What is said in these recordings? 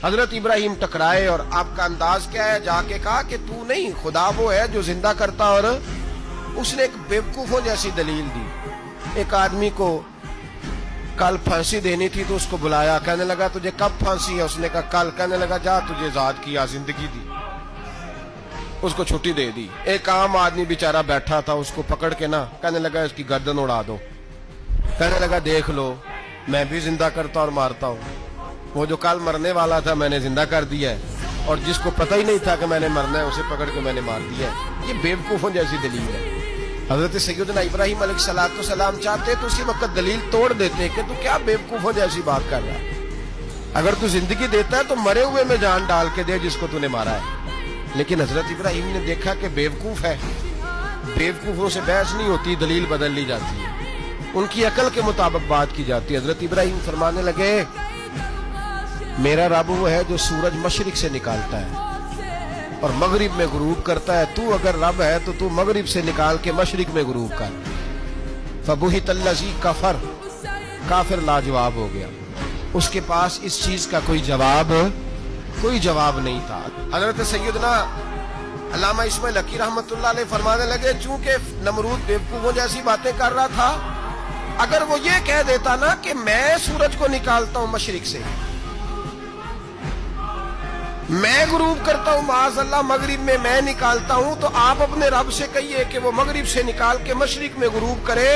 حضرت ابراہیم ٹکرائے اور آپ کا انداز کیا ہے؟ جا کے کہا کہ تو نہیں، خدا وہ ہے جو زندہ کرتا. اور اس نے ایک بیوقوفوں جیسی دلیل دی. ایک آدمی کو کل پھانسی دینی تھی تو اس کو بلایا، کہنے لگا تجھے کب پھانسی ہے؟ اس نے کہا کل. کہنے لگا جا تجھے آزاد کیا، زندگی دی، اس کو چھٹی دے دی. ایک عام آدمی بیچارہ بیٹھا تھا، اس کو پکڑ کے نا کہنے لگا اس کی گردن اڑا دو. کہنے لگا دیکھ لو میں بھی زندہ کرتا اور مارتا ہوں، وہ جو کل مرنے والا تھا میں نے زندہ کر دیا ہے، اور جس کو پتہ ہی نہیں تھا کہ میں نے مرنا ہے اسے پکڑ کے میں نے مار دیا ہے. یہ بیوقوفوں جیسی دلیل ہے. حضرت سیدنا ابراہیم علیہ السلام چاہتے تو اسی وقت دلیل توڑ دیتے کہ تو کیا بیوقوفوں جیسی بات کر رہا ہے، اگر تو زندگی دیتا ہے تو مرے ہوئے میں جان ڈال کے دے جس کو تو نے مارا ہے. لیکن حضرت ابراہیم نے دیکھا کہ بیوقوف ہے، بیوقوفوں سے بحث نہیں ہوتی، دلیل بدل لی جاتی ہے، ان کی عقل کے مطابق بات کی جاتی ہے. حضرت ابراہیم فرمانے لگے میرا رب وہ ہے جو سورج مشرق سے نکالتا ہے اور مغرب میں غروب کرتا ہے. تو اگر رب ہے تو تو مغرب سے نکال کے مشرق میں غروب کر. فبہت الذی کفر، کافر لاجواب ہو گیا، اس کے پاس اس چیز کا کوئی جواب نہیں تھا. حضرت سیدنا علامہ اسماعیل حقی رحمۃ اللہ علیہ فرمانے لگے چونکہ نمرود بیوقوفوں جیسی باتیں کر رہا تھا، اگر وہ یہ کہہ دیتا نا کہ میں سورج کو نکالتا ہوں مشرق سے، میں غروب کرتا ہوں معاذ اللہ مغرب میں میں نکالتا ہوں، تو آپ اپنے رب سے کہیے کہ وہ مغرب سے نکال کے مشرق میں غروب کرے.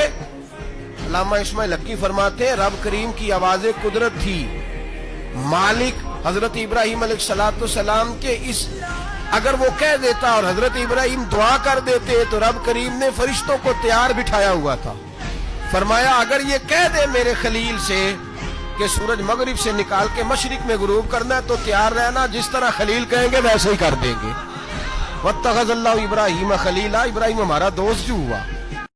علامہ اسماعیل حقی فرماتے ہیں رب کریم کی آواز قدرت تھی، مالک حضرت ابراہیم علیہ السلام کے اس اگر وہ کہہ دیتا اور حضرت ابراہیم دعا کر دیتے تو رب کریم نے فرشتوں کو تیار بٹھایا ہوا تھا. فرمایا اگر یہ کہہ دے میرے خلیل سے کہ سورج مغرب سے نکال کے مشرق میں غروب کرنا ہے تو تیار رہنا، جس طرح خلیل کہیں گے ویسے ہی کر دیں گے. واتخذ اللہ ابراہیم خلیلا، ابراہیم ہمارا دوست جو ہوا.